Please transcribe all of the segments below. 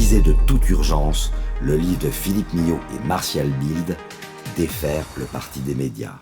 lisez de toute urgence le livre de Philippe Millot et Martial Bild, Défaire le parti des médias.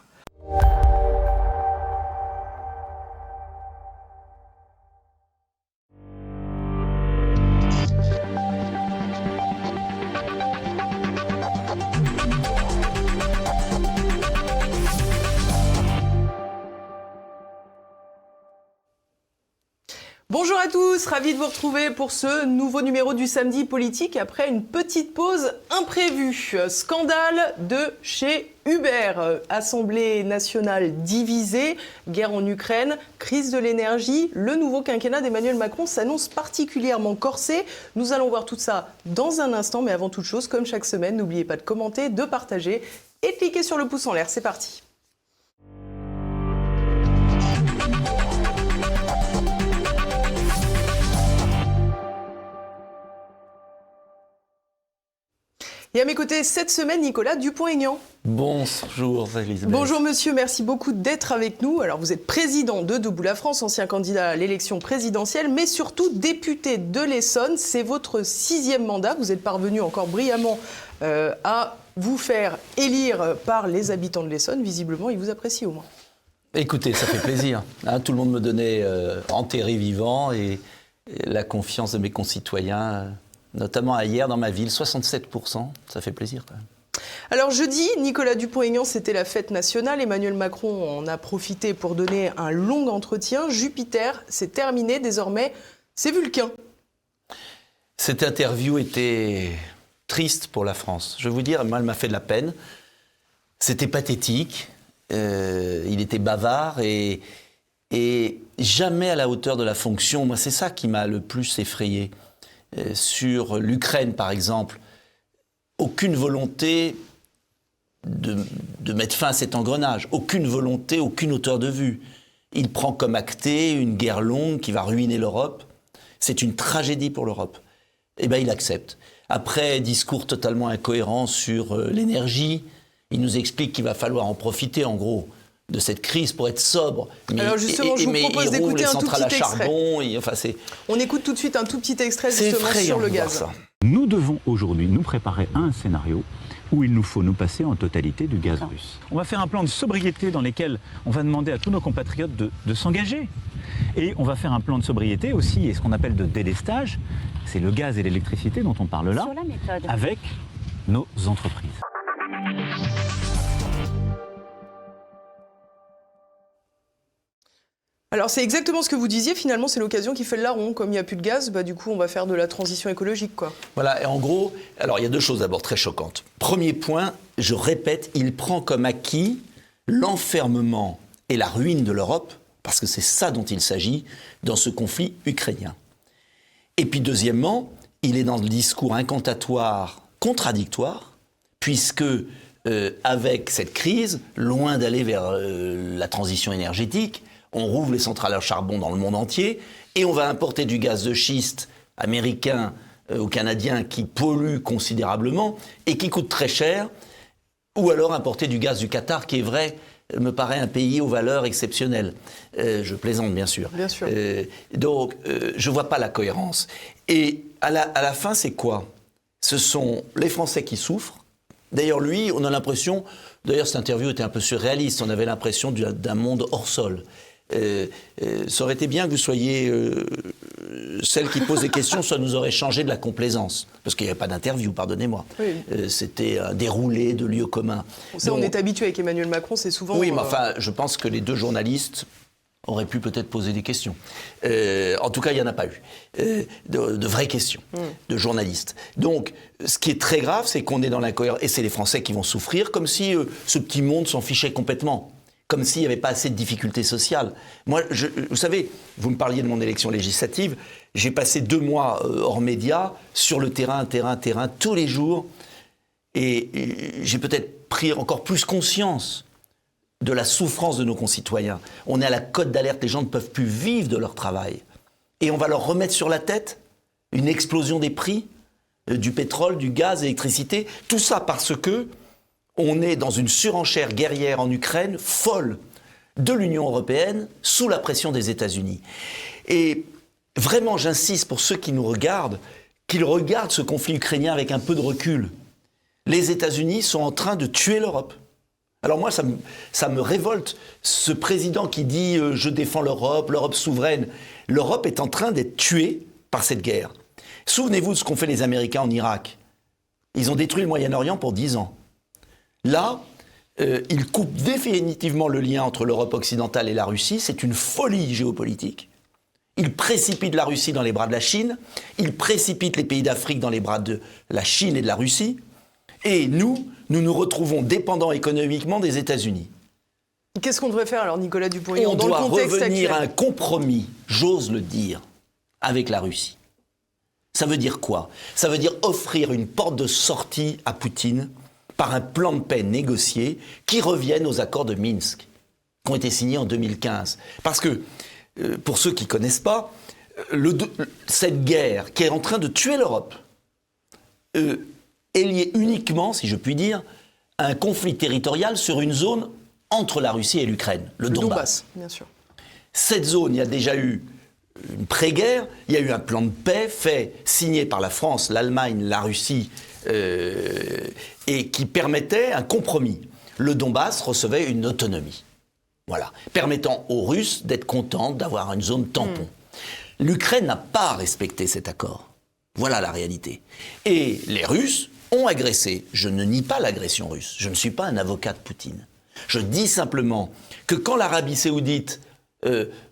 Bonjour à tous, ravi de vous retrouver pour ce nouveau numéro du Samedi Politique après une petite pause imprévue. Scandale de chez Uber, Assemblée nationale divisée, guerre en Ukraine, crise de l'énergie, le nouveau quinquennat d'Emmanuel Macron s'annonce particulièrement corsé. Nous allons voir tout ça dans un instant, mais avant toute chose, comme chaque semaine, n'oubliez pas de commenter, de partager et de cliquer sur le pouce en l'air. C'est parti. Et à mes côtés, cette semaine, Nicolas Dupont-Aignan. Bonjour Elisabeth. Bonjour monsieur, merci beaucoup d'être avec nous. Alors vous êtes président de Debout la France, ancien candidat à l'élection présidentielle, mais surtout député de l'Essonne. C'est votre 6e mandat. Vous êtes parvenu encore brillamment à vous faire élire par les habitants de l'Essonne. Visiblement, ils vous apprécient au moins. Écoutez, ça fait plaisir. Tout le monde me donnait enterré vivant et la confiance de mes concitoyens... Notamment hier dans ma ville, 67%, ça fait plaisir quand même. Alors jeudi, Nicolas Dupont-Aignan, c'était la fête nationale. Emmanuel Macron en a profité pour donner un long entretien. Jupiter, c'est terminé, désormais, c'est Vulcain. Cette interview était triste pour la France. Je vais vous dire, moi, elle m'a fait de la peine. C'était pathétique, il était bavard et jamais à la hauteur de la fonction. Moi, c'est ça qui m'a le plus effrayé. Sur l'Ukraine, par exemple, aucune volonté de mettre fin à cet engrenage, aucune volonté, aucune hauteur de vue. Il prend comme acté une guerre longue qui va ruiner l'Europe. C'est une tragédie pour l'Europe. Eh bien, il accepte. Après, discours totalement incohérent sur l'énergie, il nous explique qu'il va falloir en profiter, en gros, de cette crise pour être sobre. Alors justement, je vous propose d'écouter un tout petit extrait. On écoute tout de suite un tout petit extrait justement sur le gaz. Nous devons aujourd'hui nous préparer à un scénario où il nous faut nous passer en totalité du gaz russe. On va faire un plan de sobriété dans lequel on va demander à tous nos compatriotes de s'engager. Et on va faire un plan de sobriété aussi, et ce qu'on appelle de délestage, c'est le gaz et l'électricité dont on parle là, avec nos entreprises. Alors c'est exactement ce que vous disiez, finalement c'est l'occasion qui fait le larron. Comme il n'y a plus de gaz, du coup on va faire de la transition écologique, quoi. Voilà, et en gros, alors il y a deux choses d'abord très choquantes. Premier point, je répète, il prend comme acquis l'enfermement et la ruine de l'Europe, parce que c'est ça dont il s'agit dans ce conflit ukrainien. Et puis deuxièmement, il est dans le discours incantatoire, contradictoire, puisque avec cette crise, loin d'aller vers la transition énergétique, on rouvre les centrales à charbon dans le monde entier et on va importer du gaz de schiste américain ou canadien qui pollue considérablement et qui coûte très cher, ou alors importer du gaz du Qatar qui est vrai, me paraît un pays aux valeurs exceptionnelles. Je plaisante bien sûr. Bien sûr. Donc je ne vois pas la cohérence. Et à la fin, c'est quoi ? Ce sont les Français qui souffrent. D'ailleurs, lui, on a l'impression... D'ailleurs, cette interview était un peu surréaliste. On avait l'impression d'un monde hors sol. Ça aurait été bien que vous soyez celle qui pose des questions, ça nous aurait changé de la complaisance. Parce qu'il n'y avait pas d'interview, pardonnez-moi. Oui. C'était un déroulé de lieux communs. On est habitué avec Emmanuel Macron, c'est souvent... Oui, mais enfin, je pense que les deux journalistes auraient pu peut-être poser des questions. En tout cas, il n'y en a pas eu. De vraies questions, de journalistes. Donc, ce qui est très grave, c'est qu'on est dans l'incohérence. Et c'est les Français qui vont souffrir, comme si ce petit monde s'en fichait complètement. Comme s'il n'y avait pas assez de difficultés sociales. Moi, vous savez, vous me parliez de mon élection législative, j'ai passé 2 mois hors médias, sur le terrain, tous les jours, et j'ai peut-être pris encore plus conscience de la souffrance de nos concitoyens. On est à la cote d'alerte, les gens ne peuvent plus vivre de leur travail. Et on va leur remettre sur la tête une explosion des prix du pétrole, du gaz, de l'électricité, tout ça parce que on est dans une surenchère guerrière en Ukraine folle de l'Union européenne sous la pression des États-Unis. Et vraiment, j'insiste pour ceux qui nous regardent qu'il regarde ce conflit ukrainien avec un peu de recul. Les États-Unis sont en train de tuer l'Europe. Alors moi, ça me révolte. Ce président qui dit « je défends l'Europe, l'Europe souveraine », l'Europe est en train d'être tuée par cette guerre. Souvenez-vous de ce qu'ont fait les Américains en Irak. Ils ont détruit le Moyen-Orient pour 10 ans. Là, ils coupent définitivement le lien entre l'Europe occidentale et la Russie. C'est une folie géopolitique. Ils précipitent la Russie dans les bras de la Chine. Ils précipitent les pays d'Afrique dans les bras de la Chine et de la Russie. Et nous nous retrouvons dépendants économiquement des États-Unis. Qu'est-ce qu'on devrait faire alors, Nicolas Dupont-Aignan, dans le contexte contexte actuel ? On doit revenir à un compromis, j'ose le dire, avec la Russie. Ça veut dire quoi ? Ça veut dire offrir une porte de sortie à Poutine par un plan de paix négocié qui revienne aux accords de Minsk, qui ont été signés en 2015. Parce que, pour ceux qui ne connaissent pas, cette guerre qui est en train de tuer l'Europe est liée uniquement, si je puis dire, à un conflit territorial sur une zone entre la Russie et l'Ukraine, le Donbass. Bien sûr. Cette zone, il y a déjà eu une pré-guerre, il y a eu un plan de paix signé par la France, l'Allemagne, la Russie, et qui permettait un compromis. Le Donbass recevait une autonomie, voilà, permettant aux Russes d'être contents d'avoir une zone tampon. L'Ukraine n'a pas respecté cet accord. Voilà la réalité. Et les Russes ont agressé. Je ne nie pas l'agression russe. Je ne suis pas un avocat de Poutine. Je dis simplement que quand l'Arabie Saoudite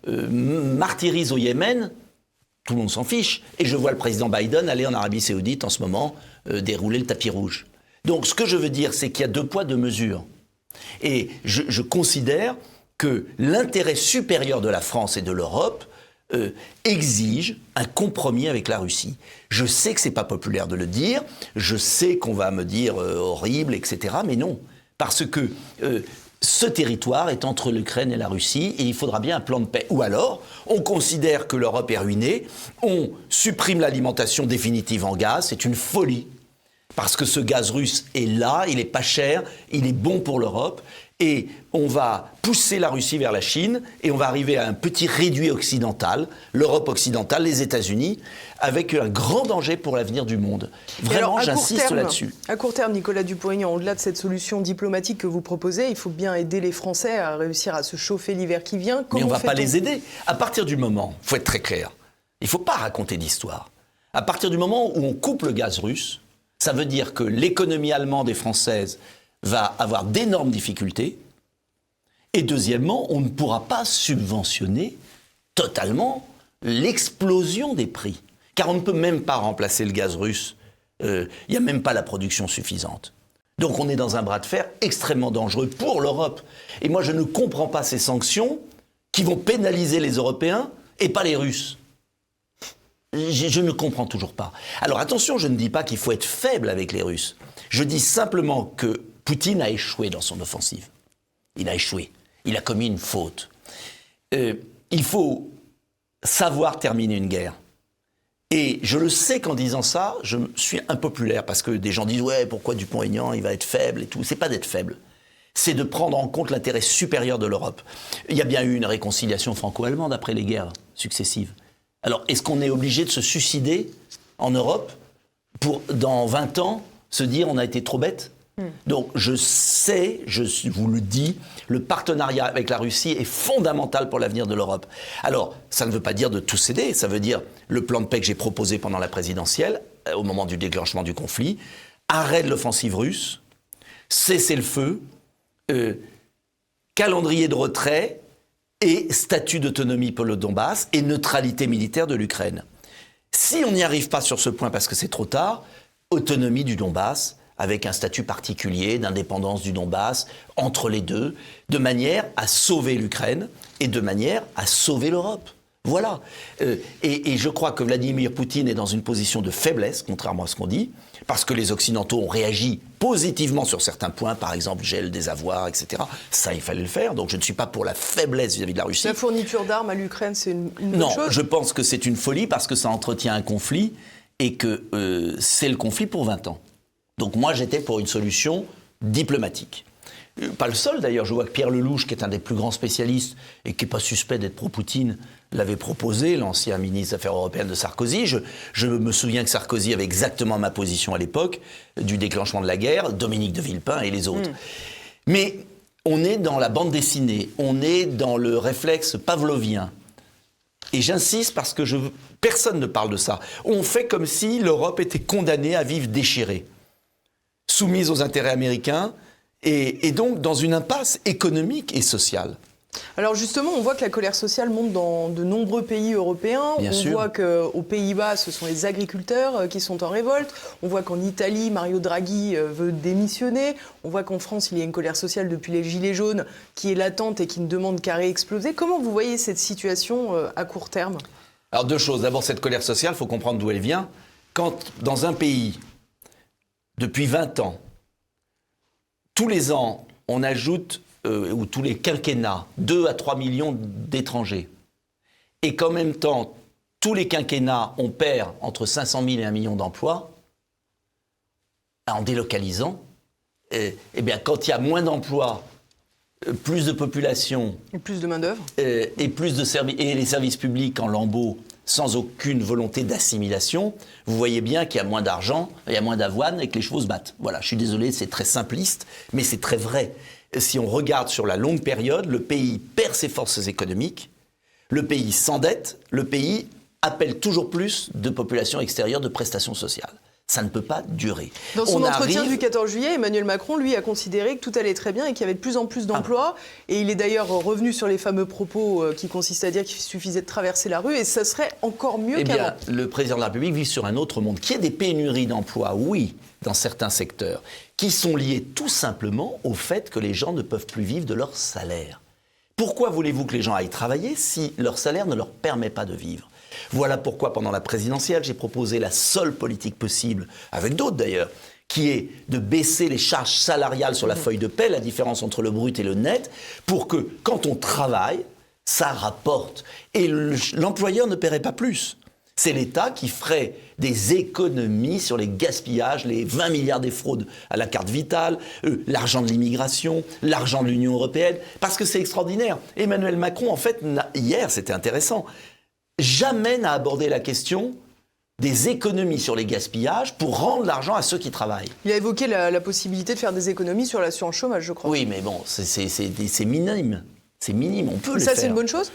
martyrise au Yémen, tout le monde s'en fiche. Et je vois le président Biden aller en Arabie Saoudite en ce moment dérouler le tapis rouge. Donc ce que je veux dire, c'est qu'il y a 2 poids, 2 mesures. Et je considère que l'intérêt supérieur de la France et de l'Europe exige un compromis avec la Russie. Je sais que c'est pas populaire de le dire, je sais qu'on va me dire horrible, etc. Mais non, parce que ce territoire est entre l'Ukraine et la Russie et il faudra bien un plan de paix. Ou alors, on considère que l'Europe est ruinée, on supprime l'alimentation définitive en gaz, c'est une folie. Parce que ce gaz russe est là, il est pas cher, il est bon pour l'Europe. Et on va pousser la Russie vers la Chine et on va arriver à un petit réduit occidental, l'Europe occidentale, les États-Unis, avec un grand danger pour l'avenir du monde. Vraiment, j'insiste là-dessus. À court terme, Nicolas Dupont-Aignan, au-delà de cette solution diplomatique que vous proposez, il faut bien aider les Français à réussir à se chauffer l'hiver qui vient. Mais on ne va pas les aider. À partir du moment, il faut être très clair, il ne faut pas raconter d'histoire. À partir du moment où on coupe le gaz russe, ça veut dire que l'économie allemande et française va avoir d'énormes difficultés. Et deuxièmement, on ne pourra pas subventionner totalement l'explosion des prix. Car on ne peut même pas remplacer le gaz russe. Il n'y a même pas la production suffisante. Donc on est dans un bras de fer extrêmement dangereux pour l'Europe. Et moi, je ne comprends pas ces sanctions qui vont pénaliser les Européens et pas les Russes. Je ne comprends toujours pas. Alors attention, je ne dis pas qu'il faut être faible avec les Russes. Je dis simplement que Poutine a échoué dans son offensive. Il a échoué. Il a commis une faute. Il faut savoir terminer une guerre. Et je le sais qu'en disant ça, je suis impopulaire parce que des gens disent « Ouais, pourquoi Dupont-Aignan, il va être faible et tout ». C'est pas d'être faible. C'est de prendre en compte l'intérêt supérieur de l'Europe. Il y a bien eu une réconciliation franco-allemande après les guerres successives. Alors, est-ce qu'on est obligé de se suicider en Europe pour, dans 20 ans, se dire « On a été trop bêtes ». Donc je sais, je vous le dis, le partenariat avec la Russie est fondamental pour l'avenir de l'Europe. Alors, ça ne veut pas dire de tout céder, ça veut dire le plan de paix que j'ai proposé pendant la présidentielle, au moment du déclenchement du conflit, arrêt de l'offensive russe, cessez-le-feu, calendrier de retrait et statut d'autonomie pour le Donbass et neutralité militaire de l'Ukraine. Si on n'y arrive pas sur ce point parce que c'est trop tard, autonomie du Donbass, avec un statut particulier d'indépendance du Donbass entre les deux, de manière à sauver l'Ukraine et de manière à sauver l'Europe. Voilà. Et je crois que Vladimir Poutine est dans une position de faiblesse, contrairement à ce qu'on dit, parce que les Occidentaux ont réagi positivement sur certains points, par exemple gel des avoirs, etc. Ça, il fallait le faire. Donc je ne suis pas pour la faiblesse vis-à-vis de la Russie. La fourniture d'armes à l'Ukraine, c'est une bonne chose ? Non, je pense que c'est une folie parce que ça entretient un conflit et que c'est le conflit pour 20 ans. Donc moi, j'étais pour une solution diplomatique. Pas le seul d'ailleurs, je vois que Pierre Lelouch, qui est un des plus grands spécialistes et qui n'est pas suspect d'être pro-Poutine, l'avait proposé, l'ancien ministre des Affaires européennes de Sarkozy. Je me souviens que Sarkozy avait exactement ma position à l'époque, du déclenchement de la guerre, Dominique de Villepin et les autres. Mais on est dans la bande dessinée, on est dans le réflexe pavlovien. Et j'insiste parce que personne ne parle de ça. On fait comme si l'Europe était condamnée à vivre déchirée, soumise aux intérêts américains, et donc dans une impasse économique et sociale. Alors justement, on voit que la colère sociale monte dans de nombreux pays européens. Bien sûr. Voit qu'aux Pays-Bas, ce sont les agriculteurs qui sont en révolte. On voit qu'en Italie, Mario Draghi veut démissionner. On voit qu'en France, il y a une colère sociale depuis les Gilets jaunes qui est latente et qui ne demande qu'à réexploser. Comment vous voyez cette situation à court terme ? Alors deux choses. D'abord, cette colère sociale, il faut comprendre d'où elle vient. Quand dans un pays, depuis 20 ans, tous les ans, on ajoute... ou tous les quinquennats, 2 à 3 millions d'étrangers. Et qu'en même temps, tous les quinquennats, on perd entre 500 000 et 1 million d'emplois, en délocalisant, eh bien, quand il y a moins d'emplois, plus de population... Et plus de main-d'œuvre. Et plus de services, et les services publics en lambeaux, sans aucune volonté d'assimilation, vous voyez bien qu'il y a moins d'argent, il y a moins d'avoine et que les chevaux se battent. Voilà, je suis désolé, c'est très simpliste, mais c'est très vrai. Si on regarde sur la longue période, le pays perd ses forces économiques, le pays s'endette, le pays appelle toujours plus de population extérieure, de prestations sociales. Ça ne peut pas durer. Dans son entretien du 14 juillet, Emmanuel Macron, lui, a considéré que tout allait très bien et qu'il y avait de plus en plus d'emplois. Et il est d'ailleurs revenu sur les fameux propos qui consistaient à dire qu'il suffisait de traverser la rue et ça serait encore mieux qu'avant. Eh bien, le président de la République vit sur un autre monde. Qu'il y ait des pénuries d'emplois, oui, dans certains secteurs, qui sont liés tout simplement au fait que les gens ne peuvent plus vivre de leur salaire. Pourquoi voulez-vous que les gens aillent travailler si leur salaire ne leur permet pas de vivre ? Voilà pourquoi, pendant la présidentielle, j'ai proposé la seule politique possible, avec d'autres d'ailleurs, qui est de baisser les charges salariales sur la feuille de paie, la différence entre le brut et le net, pour que, quand on travaille, ça rapporte. Et l'employeur ne paierait pas plus. C'est l'État qui ferait des économies sur les gaspillages, les 20 milliards des fraudes à la carte vitale, l'argent de l'immigration, l'argent de l'Union européenne, parce que c'est extraordinaire. Emmanuel Macron, en fait, hier, c'était intéressant, jamais n'a abordé la question des économies sur les gaspillages pour rendre l'argent à ceux qui travaillent. Il a évoqué la possibilité de faire des économies sur l'assurance chômage, je crois. Oui, mais bon, c'est minime. C'est minime, on peut le faire. Ça, c'est une bonne chose ?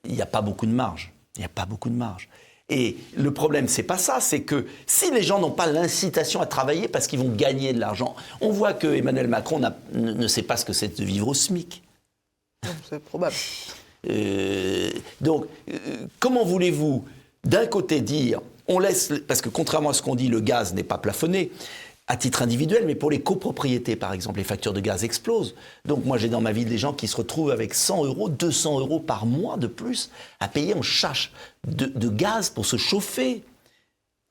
Il n'y a pas beaucoup de marge. Il n'y a pas beaucoup de marge. Et le problème, c'est pas ça, c'est que si les gens n'ont pas l'incitation à travailler parce qu'ils vont gagner de l'argent, on voit que Emmanuel Macron ne sait pas ce que c'est de vivre au SMIC. C'est probable. Donc, comment voulez-vous, d'un côté, dire, on laisse, parce que contrairement à ce qu'on dit, le gaz n'est pas plafonné, à titre individuel, mais pour les copropriétés, par exemple, les factures de gaz explosent. Donc moi, j'ai dans ma ville des gens qui se retrouvent avec 100 €, 200 € par mois de plus à payer en charge de gaz pour se chauffer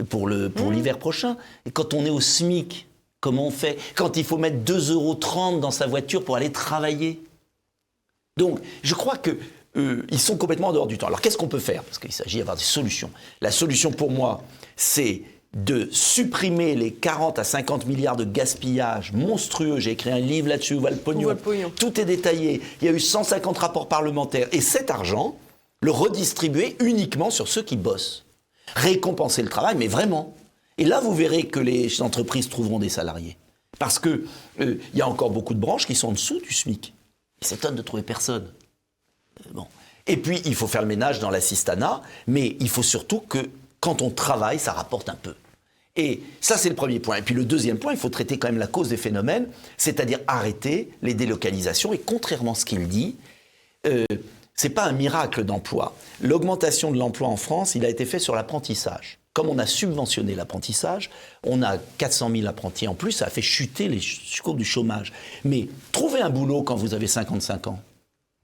pour l'hiver prochain. Et quand on est au SMIC, comment on fait ? Quand il faut mettre 2,30 € dans sa voiture pour aller travailler. Donc, je crois qu'ils sont complètement en dehors du temps. Alors, qu'est-ce qu'on peut faire ? Parce qu'il s'agit d'avoir des solutions. La solution, pour moi, c'est de supprimer les 40 à 50 milliards de gaspillage monstrueux. J'ai écrit un livre là-dessus, où va le pognon. Tout est détaillé. Il y a eu 150 rapports parlementaires. Et cet argent, le redistribuer uniquement sur ceux qui bossent. Récompenser le travail, mais vraiment. Et là, vous verrez que les entreprises trouveront des salariés. Parce qu'il y a encore beaucoup de branches qui sont en dessous du SMIC. Ils s'étonnent de trouver personne. Bon. Et puis, il faut faire le ménage dans l'assistanat, mais il faut surtout que, quand on travaille, ça rapporte un peu. Et ça, c'est le premier point. Et puis le deuxième point, il faut traiter quand même la cause des phénomènes, c'est-à-dire arrêter les délocalisations. Et contrairement à ce qu'il dit, c'est pas un miracle d'emploi. L'augmentation de l'emploi en France, il a été fait sur l'apprentissage. Comme on a subventionné l'apprentissage, on a 400 000 apprentis en plus, ça a fait chuter les courbes du chômage. Mais trouver un boulot quand vous avez 55 ans,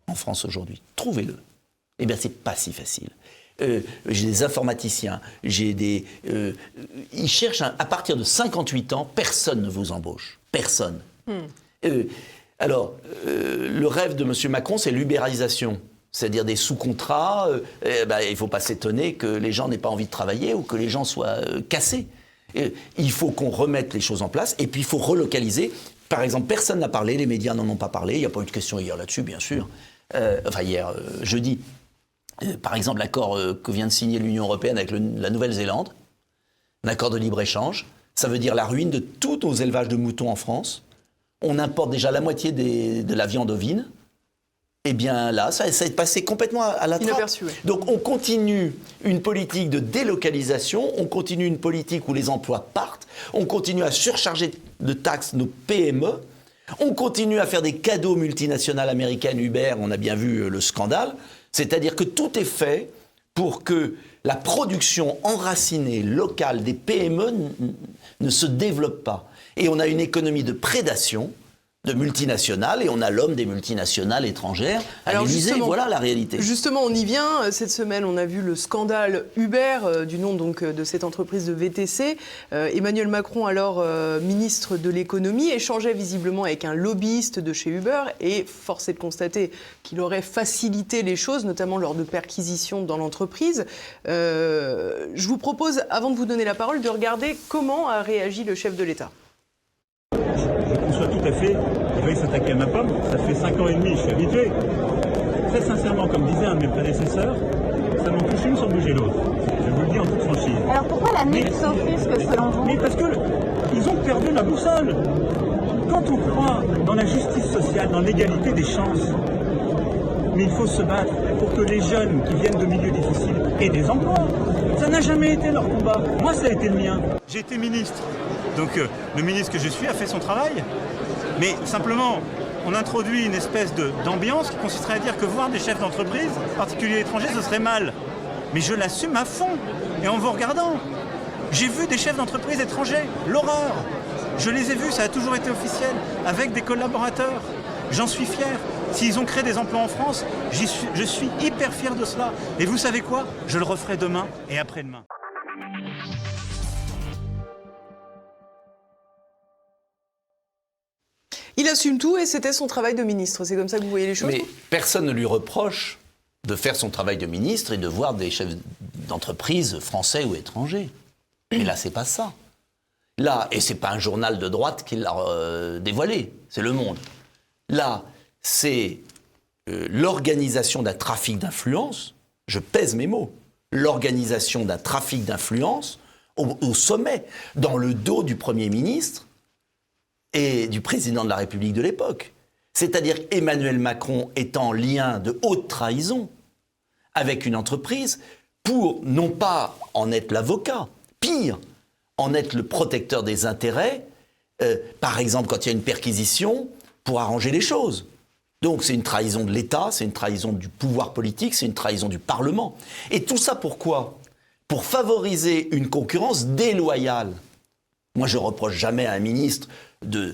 en France aujourd'hui, trouvez-le. Eh bien, c'est pas si facile. J'ai des informaticiens, ils cherchent, à partir de 58 ans, personne ne vous embauche. Personne. Alors, le rêve de M. Macron, c'est l'ubérisation. C'est-à-dire des sous-contrats. Il ne faut pas s'étonner que les gens n'aient pas envie de travailler ou que les gens soient cassés. Il faut qu'on remette les choses en place et puis il faut relocaliser. Par exemple, personne n'a parlé, les médias n'en ont pas parlé. Il n'y a pas eu de question hier là-dessus, bien sûr. Jeudi. par exemple l'accord que vient de signer l'Union européenne avec la Nouvelle-Zélande, un accord de libre-échange, ça veut dire la ruine de tous nos élevages de moutons en France. On importe déjà la moitié de la viande ovine. Eh bien là, ça est passé complètement à la trappe. Inaperçu, oui. Donc on continue une politique de délocalisation, on continue une politique où les emplois partent, on continue à surcharger de taxes nos PME, on continue à faire des cadeaux multinationales américaines, Uber, on a bien vu le scandale. C'est-à-dire que tout est fait pour que la production enracinée locale des PME ne se développe pas. Et on a une économie de prédation de multinationales, et on a l'homme des multinationales étrangères à l'Élysée. Voilà la réalité. Justement, on y vient. Cette semaine, on a vu le scandale Uber, du nom donc de cette entreprise de VTC. Emmanuel Macron, alors ministre de l'économie, échangeait visiblement avec un lobbyiste de chez Uber, et force est de constater qu'il aurait facilité les choses, notamment lors de perquisitions dans l'entreprise. Je vous propose, avant de vous donner la parole, de regarder comment a réagi le chef de l'État. Je conçois tout à fait qu'il veuille s'attaquer à ma pomme. Ça fait 5 ans et demi, je suis habitué. Très sincèrement, comme disait un de mes prédécesseurs, ça m'en touche une sans bouger l'autre. Je vous le dis en toute franchise. Alors pourquoi la NUP s'offusque selon vous ? Mais parce qu'ils ont perdu la boussole. Quand on croit dans la justice sociale, dans l'égalité des chances, mais il faut se battre pour que les jeunes qui viennent de milieux difficiles aient des emplois. Ça n'a jamais été leur combat. Moi, ça a été le mien. J'ai été ministre. Donc le ministre que je suis a fait son travail. Mais simplement, on introduit une espèce d'ambiance qui consisterait à dire que voir des chefs d'entreprise, en particulier étrangers, ce serait mal. Mais je l'assume à fond. Et en vous regardant, j'ai vu des chefs d'entreprise étrangers. L'horreur. Je les ai vus, ça a toujours été officiel, avec des collaborateurs. J'en suis fier. S'ils ont créé des emplois en France, je suis hyper fier de cela. Et vous savez quoi ? Je le referai demain et après-demain. Il assume tout et c'était son travail de ministre. C'est comme ça que vous voyez les choses ? Mais personne ne lui reproche de faire son travail de ministre et de voir des chefs d'entreprise français ou étrangers. Mais là, c'est pas ça. Là, et c'est pas un journal de droite qui l'a dévoilé, c'est Le Monde. Là, c'est l'organisation d'un trafic d'influence, je pèse mes mots, l'organisation d'un trafic d'influence au sommet, dans le dos du Premier ministre et du président de la République de l'époque. C'est-à-dire qu'Emmanuel Macron est en lien de haute trahison avec une entreprise pour non pas en être l'avocat, pire, en être le protecteur des intérêts, par exemple quand il y a une perquisition, pour arranger les choses. Donc c'est une trahison de l'État, c'est une trahison du pouvoir politique, c'est une trahison du Parlement. Et tout ça pourquoi ? Pour favoriser une concurrence déloyale. Moi je ne reproche jamais à un ministre de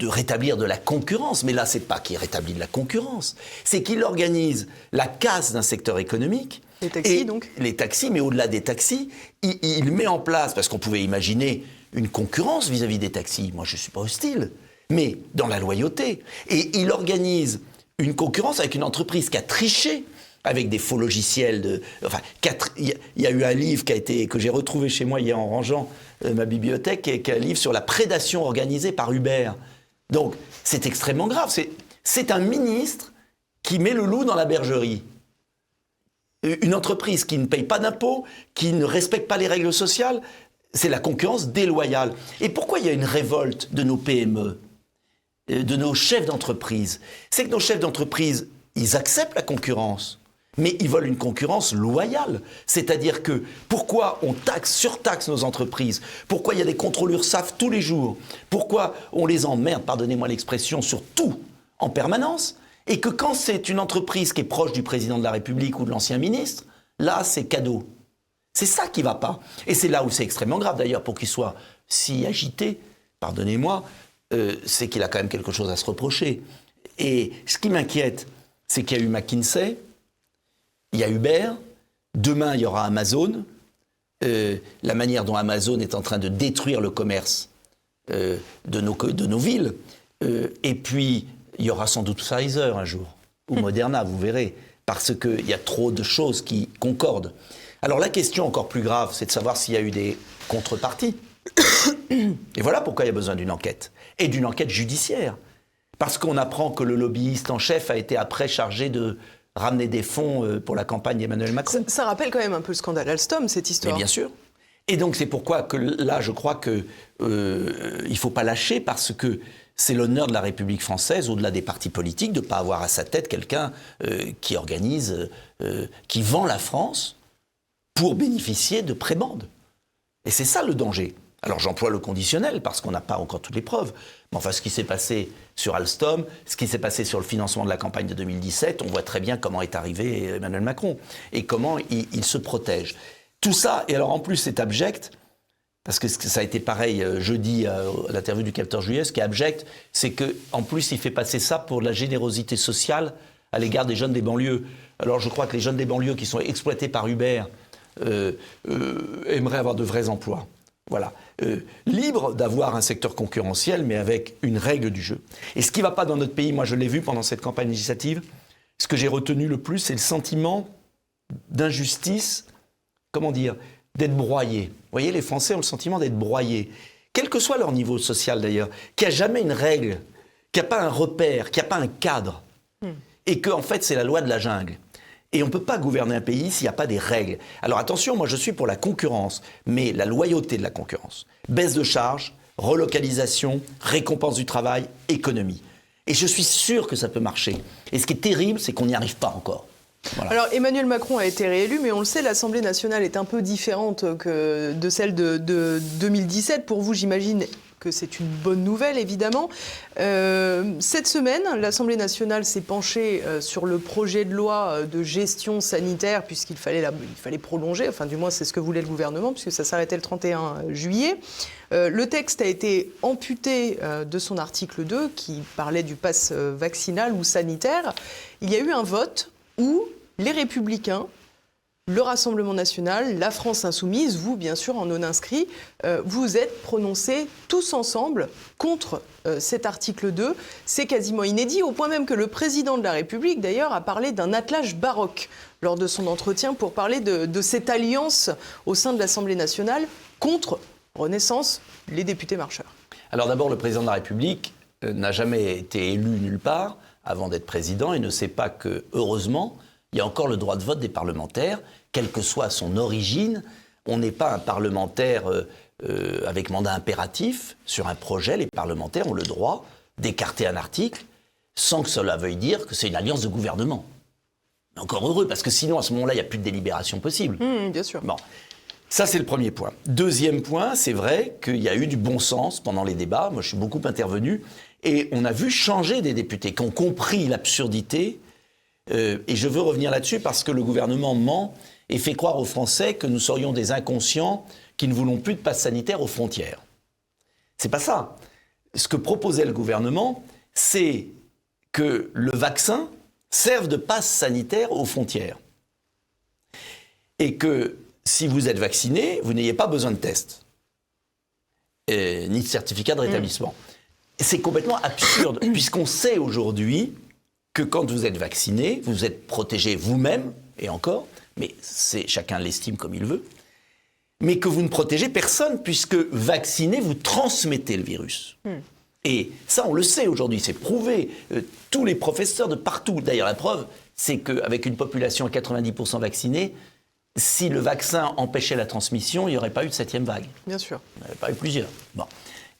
rétablir de la concurrence, mais là c'est pas qu'il rétablit de la concurrence, c'est qu'il organise la casse d'un secteur économique. Les taxis donc ? Les taxis, mais au-delà des taxis, il met en place, parce qu'on pouvait imaginer une concurrence vis-à-vis des taxis, moi je ne suis pas hostile, mais dans la loyauté. Et il organise une concurrence avec une entreprise qui a triché avec des faux logiciels. Il y a eu un livre que j'ai retrouvé chez moi hier en rangeant ma bibliothèque, qui est un livre sur la prédation organisée par Uber. Donc c'est extrêmement grave. C'est un ministre qui met le loup dans la bergerie. Une entreprise qui ne paye pas d'impôts, qui ne respecte pas les règles sociales, c'est la concurrence déloyale. Et pourquoi il y a une révolte de nos PME, de nos chefs d'entreprise ? C'est que nos chefs d'entreprise, ils acceptent la concurrence, mais ils veulent une concurrence loyale. C'est-à-dire que pourquoi on surtaxe nos entreprises ? Pourquoi il y a des contrôles URSSAF tous les jours ? Pourquoi on les emmerde, pardonnez-moi l'expression, sur tout en permanence ? Et que quand c'est une entreprise qui est proche du président de la République ou de l'ancien ministre, là, c'est cadeau. C'est ça qui ne va pas. Et c'est là où c'est extrêmement grave, d'ailleurs, pour qu'il soit si agité, pardonnez-moi, c'est qu'il a quand même quelque chose à se reprocher. Et ce qui m'inquiète, c'est qu'il y a eu McKinsey, il y a Uber, demain il y aura Amazon, la manière dont Amazon est en train de détruire le commerce de nos villes, et puis il y aura sans doute Pfizer un jour, ou Moderna, vous verrez, parce qu'il y a trop de choses qui concordent. Alors la question encore plus grave, c'est de savoir s'il y a eu des contreparties. Et voilà pourquoi il y a besoin d'une enquête, et d'une enquête judiciaire. Parce qu'on apprend que le lobbyiste en chef a été après chargé de ramener des fonds pour la campagne d'Emmanuel Macron. Ça rappelle quand même un peu le scandale Alstom, cette histoire. Mais bien sûr. Et donc c'est pourquoi que là, je crois qu'il ne faut pas lâcher, parce que c'est l'honneur de la République française, au-delà des partis politiques, de ne pas avoir à sa tête quelqu'un qui organise, qui vend la France pour bénéficier de prébendes. Et c'est ça le danger. Alors j'emploie le conditionnel parce qu'on n'a pas encore toutes les preuves. Mais enfin, ce qui s'est passé sur Alstom, ce qui s'est passé sur le financement de la campagne de 2017, on voit très bien comment est arrivé Emmanuel Macron et comment il se protège. Tout ça, et alors en plus c'est abject, parce que ça a été pareil jeudi à l'interview du capteur Juillet, ce qui est abject, c'est qu'en plus il fait passer ça pour de la générosité sociale à l'égard des jeunes des banlieues. Alors je crois que les jeunes des banlieues qui sont exploités par Uber aimeraient avoir de vrais emplois. Voilà. Libre d'avoir un secteur concurrentiel, mais avec une règle du jeu. Et ce qui ne va pas dans notre pays, moi je l'ai vu pendant cette campagne législative, ce que j'ai retenu le plus, c'est le sentiment d'injustice, comment dire, d'être broyé. Vous voyez, les Français ont le sentiment d'être broyés, quel que soit leur niveau social d'ailleurs, qu'il n'y a jamais une règle, qu'il n'y a pas un repère, qu'il n'y a pas un cadre, et qu'en fait c'est la loi de la jungle. Et on ne peut pas gouverner un pays s'il n'y a pas des règles. Alors attention, moi je suis pour la concurrence, mais la loyauté de la concurrence. Baisse de charges, relocalisation, récompense du travail, économie. Et je suis sûr que ça peut marcher. Et ce qui est terrible, c'est qu'on n'y arrive pas encore. Voilà. Alors Emmanuel Macron a été réélu, mais on le sait, l'Assemblée nationale est un peu différente que de celle de 2017. Pour vous, j'imagine que c'est une bonne nouvelle, évidemment. Cette semaine, l'Assemblée nationale s'est penchée sur le projet de loi de gestion sanitaire, puisqu'il fallait prolonger, enfin du moins c'est ce que voulait le gouvernement, puisque ça s'arrêtait le 31 juillet. Le texte a été amputé de son article 2, qui parlait du pass vaccinal ou sanitaire. Il y a eu un vote où les Républicains, le Rassemblement national, la France insoumise, vous bien sûr en non-inscrit, vous êtes prononcés tous ensemble contre cet article 2. C'est quasiment inédit, au point même que le président de la République d'ailleurs a parlé d'un attelage baroque lors de son entretien pour parler de cette alliance au sein de l'Assemblée nationale contre Renaissance, les députés marcheurs. Alors d'abord, le président de la République n'a jamais été élu nulle part avant d'être président et ne sait pas que, heureusement, il y a encore le droit de vote des parlementaires, quelle que soit son origine. On n'est pas un parlementaire avec mandat impératif. Sur un projet, les parlementaires ont le droit d'écarter un article sans que cela veuille dire que c'est une alliance de gouvernement. Mais encore heureux, parce que sinon, à ce moment-là, il n'y a plus de délibération possible. Bien sûr. Bon. Ça, c'est le premier point. Deuxième point, c'est vrai qu'il y a eu du bon sens pendant les débats. Moi, je suis beaucoup intervenu. Et on a vu changer des députés qui ont compris l'absurdité. Et je veux revenir là-dessus parce que le gouvernement ment et fait croire aux Français que nous serions des inconscients qui ne voulons plus de passe sanitaire aux frontières. C'est pas ça. Ce que proposait le gouvernement, c'est que le vaccin serve de passe sanitaire aux frontières. Et que si vous êtes vacciné, vous n'ayez pas besoin de test, ni de certificat de rétablissement. C'est complètement absurde, puisqu'on sait aujourd'hui que quand vous êtes vacciné, vous êtes protégé vous-même, et encore, mais chacun l'estime comme il veut, mais que vous ne protégez personne, puisque vacciné, vous transmettez le virus. Et ça, on le sait aujourd'hui, c'est prouvé. Tous les professeurs de partout, d'ailleurs la preuve, c'est qu'avec une population à 90% vaccinée, si le vaccin empêchait la transmission, il n'y aurait pas eu de 7e vague. Bien sûr. Il n'y aurait pas eu plusieurs. Bon.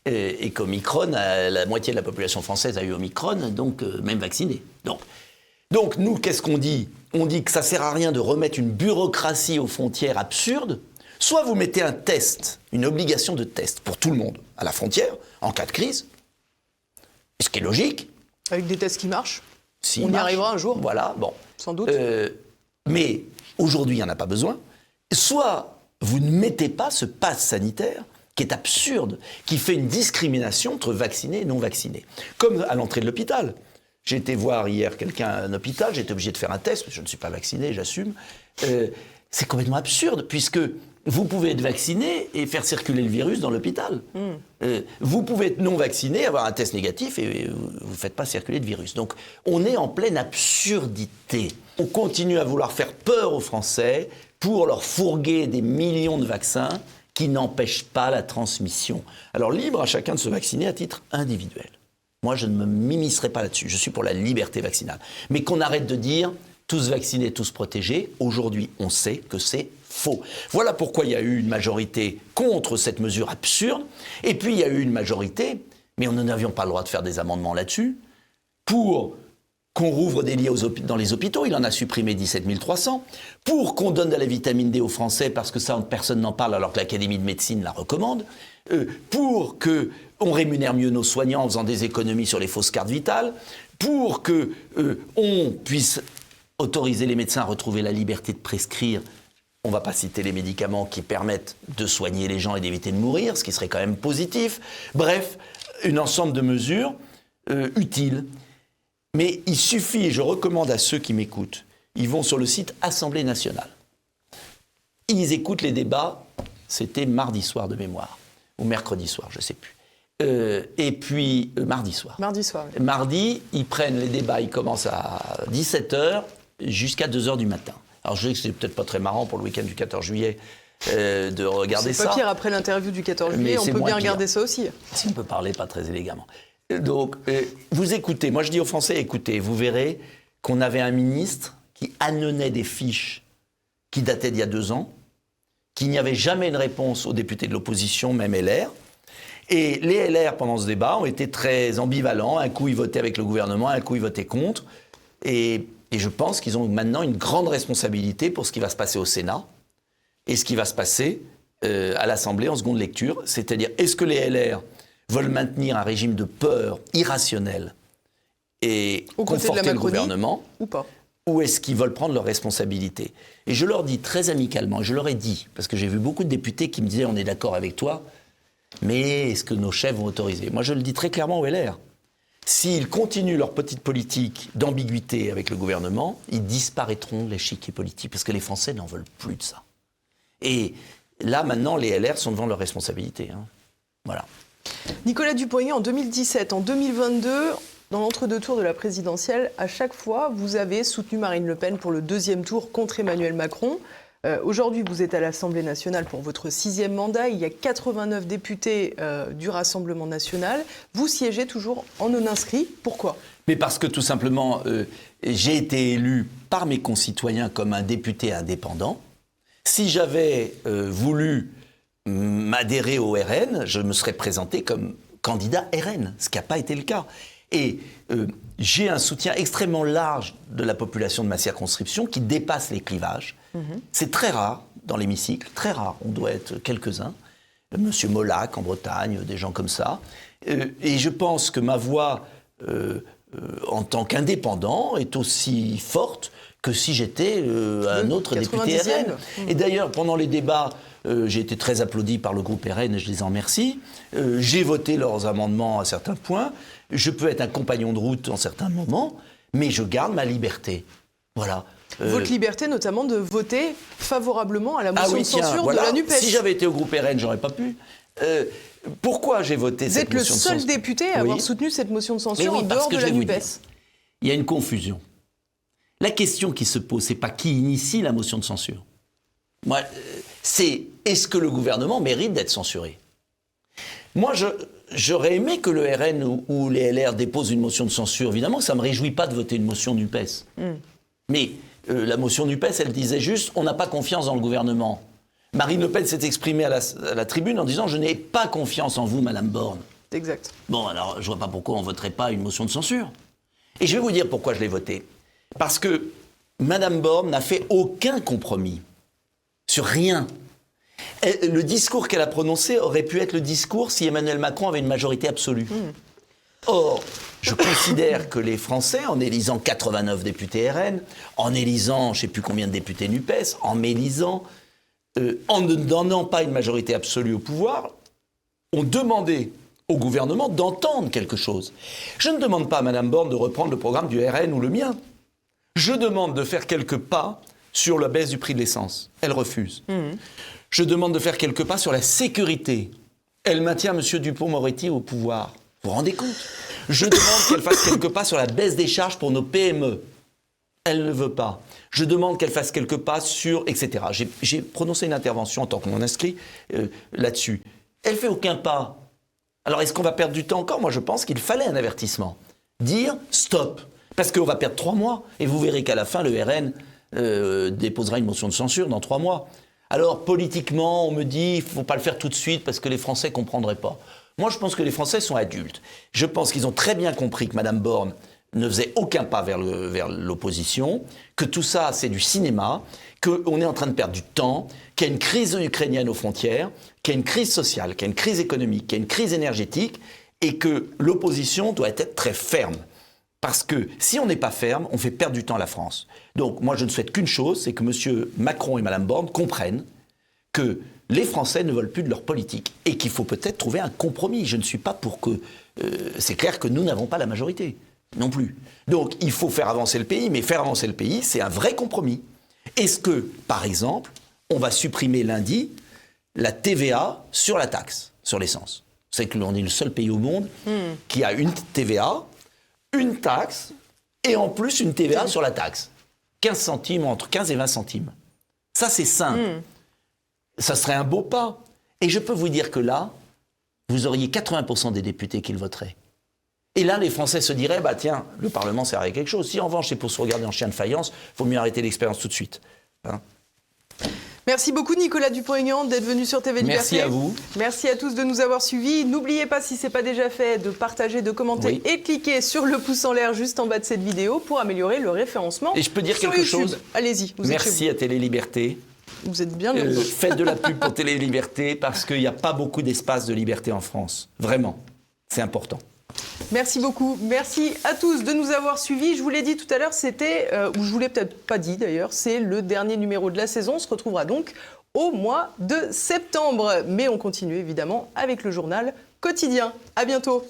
Et qu'Omicron, la moitié de la population française a eu Omicron, donc même vaccinée. Donc nous, qu'est-ce qu'on dit ? On dit que ça ne sert à rien de remettre une bureaucratie aux frontières absurde. Soit vous mettez un test, une obligation de test pour tout le monde à la frontière, en cas de crise, ce qui est logique. Avec des tests qui marchent. On y arrivera un jour. Voilà, bon. Sans doute. Mais aujourd'hui, il n'y en a pas besoin. Soit vous ne mettez pas ce pass sanitaire qui est absurde, qui fait une discrimination entre vaccinés et non vaccinés. Comme à l'entrée de l'hôpital. J'ai été voir hier quelqu'un à un hôpital, j'étais obligé de faire un test, je ne suis pas vacciné, j'assume. C'est complètement absurde, puisque vous pouvez être vacciné et faire circuler le virus dans l'hôpital. Vous pouvez être non vacciné, avoir un test négatif et vous ne faites pas circuler de virus. Donc on est en pleine absurdité. On continue à vouloir faire peur aux Français pour leur fourguer des millions de vaccins qui n'empêchent pas la transmission. Alors libre à chacun de se vacciner à titre individuel. Moi, je ne me m'immiscerai pas là-dessus. Je suis pour la liberté vaccinale. Mais qu'on arrête de dire tous vaccinés, tous protégés. Aujourd'hui, on sait que c'est faux. Voilà pourquoi il y a eu une majorité contre cette mesure absurde. Et puis, il y a eu une majorité, mais nous n'avions pas le droit de faire des amendements là-dessus, pour qu'on rouvre des lits dans les hôpitaux. Il en a supprimé 17 300. Pour qu'on donne de la vitamine D aux Français, parce que ça, personne n'en parle, alors que l'Académie de médecine la recommande. Pour qu'on rémunère mieux nos soignants en faisant des économies sur les fausses cartes vitales. Pour qu'on puisse autoriser les médecins à retrouver la liberté de prescrire. On ne va pas citer les médicaments qui permettent de soigner les gens et d'éviter de mourir, ce qui serait quand même positif. Bref, un ensemble de mesures utiles. Mais il suffit, je recommande à ceux qui m'écoutent, ils vont sur le site Assemblée nationale. Ils écoutent les débats, c'était mardi soir de mémoire, ou mercredi soir, je ne sais plus. Et puis, mardi soir. Mardi soir. Oui. Mardi, ils prennent les débats, ils commencent à 17h jusqu'à 2h du matin. Alors je sais que c'est peut-être pas très marrant pour le week-end du 14 juillet de regarder ça. C'est pas pire après l'interview du 14 juillet, on peut bien regarder ça aussi. Si on peut parler pas très élégamment. Donc, vous écoutez, moi je dis aux Français, écoutez, vous verrez qu'on avait un ministre qui annonçait des fiches qui dataient d'il y a 2 ans, qu'il n'y avait jamais une réponse aux députés de l'opposition, même LR. Et les LR, pendant ce débat, ont été très ambivalents. Un coup, ils votaient avec le gouvernement, un coup, ils votaient contre. Et je pense qu'ils ont maintenant une grande responsabilité pour ce qui va se passer au Sénat et ce qui va se passer à l'Assemblée en seconde lecture. C'est-à-dire, est-ce que les LR veulent maintenir un régime de peur irrationnel et conforter le gouvernement, ou pas, ou est-ce qu'ils veulent prendre leurs responsabilités? Et je leur dis très amicalement, et je leur ai dit, parce que j'ai vu beaucoup de députés qui me disaient « on est d'accord avec toi, mais est-ce que nos chefs vont autoriser ?» Moi je le dis très clairement au LR. S'ils continuent leur petite politique d'ambiguïté avec le gouvernement, ils disparaîtront de l'échiquier politique, parce que les Français n'en veulent plus de ça. Et là, maintenant, les LR sont devant leurs responsabilités. Hein. Voilà. Nicolas Dupont-Aignan, en 2017, en 2022, dans l'entre-deux tours de la présidentielle, à chaque fois, vous avez soutenu Marine Le Pen pour le 2e tour contre Emmanuel Macron. Aujourd'hui, vous êtes à l'Assemblée nationale pour votre 6e mandat. Il y a 89 députés du Rassemblement national. Vous siégez toujours en non-inscrit. Pourquoi ? Mais parce que tout simplement, j'ai été élu par mes concitoyens comme un député indépendant. Si j'avais voulu m'adhérer au RN, je me serais présenté comme candidat RN, ce qui n'a pas été le cas. Et j'ai un soutien extrêmement large de la population de ma circonscription qui dépasse les clivages. C'est très rare dans l'hémicycle, très rare, on doit être quelques-uns. Monsieur Molac en Bretagne, des gens comme ça. Et je pense que ma voix, en tant qu'indépendant, est aussi forte que si j'étais un autre député RN. Et d'ailleurs, pendant les débats, j'ai été très applaudi par le groupe RN et je les en remercie. J'ai voté leurs amendements à certains points. Je peux être un compagnon de route en certains moments, mais je garde ma liberté. Voilà. Votre liberté, notamment, de voter favorablement à la motion de censure de la NUPES. Si j'avais été au groupe RN, j'aurais pas pu. Pourquoi j'ai voté cette motion de censure ? Vous êtes le seul député à avoir soutenu cette motion de censure en dehors de la NUPES. Il y a une confusion. La question qui se pose, c'est pas qui initie la motion de censure. Moi, c'est est-ce que le gouvernement mérite d'être censuré ? Moi, j'aurais aimé que le RN ou les LR déposent une motion de censure. Évidemment, ça ne me réjouit pas de voter une motion NUPES. Mais la motion NUPES, elle disait juste « on n'a pas confiance dans le gouvernement ». Marine Le Pen s'est exprimée à la tribune en disant « je n'ai pas confiance en vous, Madame Borne ». Exact. Bon, alors, je ne vois pas pourquoi on ne voterait pas une motion de censure. Et je vais vous dire pourquoi je l'ai votée. Parce que Madame Borne n'a fait aucun compromis sur rien. Le discours qu'elle a prononcé aurait pu être le discours si Emmanuel Macron avait une majorité absolue. Or, je considère que les Français, en élisant 89 députés RN, en élisant je ne sais plus combien de députés NUPES, en m'élisant, en ne donnant pas une majorité absolue au pouvoir, ont demandé au gouvernement d'entendre quelque chose. Je ne demande pas à Mme Borne de reprendre le programme du RN ou le mien. Je demande de faire quelques pas sur la baisse du prix de l'essence. Elle refuse. Je demande de faire quelques pas sur la sécurité. Elle maintient M. Dupond-Moretti au pouvoir. Vous vous rendez compte ? Je demande qu'elle fasse quelques pas sur la baisse des charges pour nos PME. Elle ne veut pas. Je demande qu'elle fasse quelques pas sur... etc. J'ai prononcé une intervention en tant que non-inscrit là-dessus. Elle ne fait aucun pas. Alors, est-ce qu'on va perdre du temps encore ? Moi, je pense qu'il fallait un avertissement. Dire « stop ». Parce qu'on va perdre 3 mois. Et vous verrez qu'à la fin, le RN déposera une motion de censure dans 3 mois. Alors, politiquement, on me dit, il ne faut pas le faire tout de suite parce que les Français ne comprendraient pas. Moi, je pense que les Français sont adultes. Je pense qu'ils ont très bien compris que Mme Borne ne faisait aucun pas vers l'opposition, que tout ça, c'est du cinéma, qu'on est en train de perdre du temps, qu'il y a une crise ukrainienne aux frontières, qu'il y a une crise sociale, qu'il y a une crise économique, qu'il y a une crise énergétique, et que l'opposition doit être très ferme. Parce que si on n'est pas ferme, on fait perdre du temps à la France. Donc moi, je ne souhaite qu'une chose, c'est que M. Macron et Mme Borne comprennent que les Français ne veulent plus de leur politique et qu'il faut peut-être trouver un compromis. Je ne suis pas pour que... c'est clair que nous n'avons pas la majorité, non plus. Donc il faut faire avancer le pays, mais faire avancer le pays, c'est un vrai compromis. Est-ce que, par exemple, on va supprimer lundi la TVA sur la taxe, sur l'essence? C'est que l'on est le seul pays au monde qui a une TVA, une taxe, et en plus une TVA sur la taxe. 15 centimes, entre 15 et 20 centimes. Ça, c'est sain. Ça serait un beau pas. Et je peux vous dire que là, vous auriez 80% des députés qui le voteraient. Et là, les Français se diraient, bah tiens, le Parlement sert à quelque chose. Si en revanche, c'est pour se regarder en chien de faïence, il faut mieux arrêter l'expérience tout de suite. Hein? Merci beaucoup Nicolas Dupont-Aignan d'être venu sur TV Liberté. Merci à vous. Merci à tous de nous avoir suivis. N'oubliez pas, si ce n'est pas déjà fait, de partager, de commenter et cliquer sur le pouce en l'air juste en bas de cette vidéo pour améliorer le référencement. Et je peux dire sur quelque YouTube. chose? Allez-y. Merci à Télé Liberté. Vous êtes bien là. Faites de la pub pour Télé Liberté parce qu'il n'y a pas beaucoup d'espace de liberté en France. Vraiment. C'est important. Merci beaucoup. Merci à tous de nous avoir suivis. Je vous l'ai dit tout à l'heure, c'était, ou je vous l'ai peut-être pas dit d'ailleurs, c'est le dernier numéro de la saison. On se retrouvera donc au mois de septembre. Mais on continue évidemment avec le journal quotidien. À bientôt.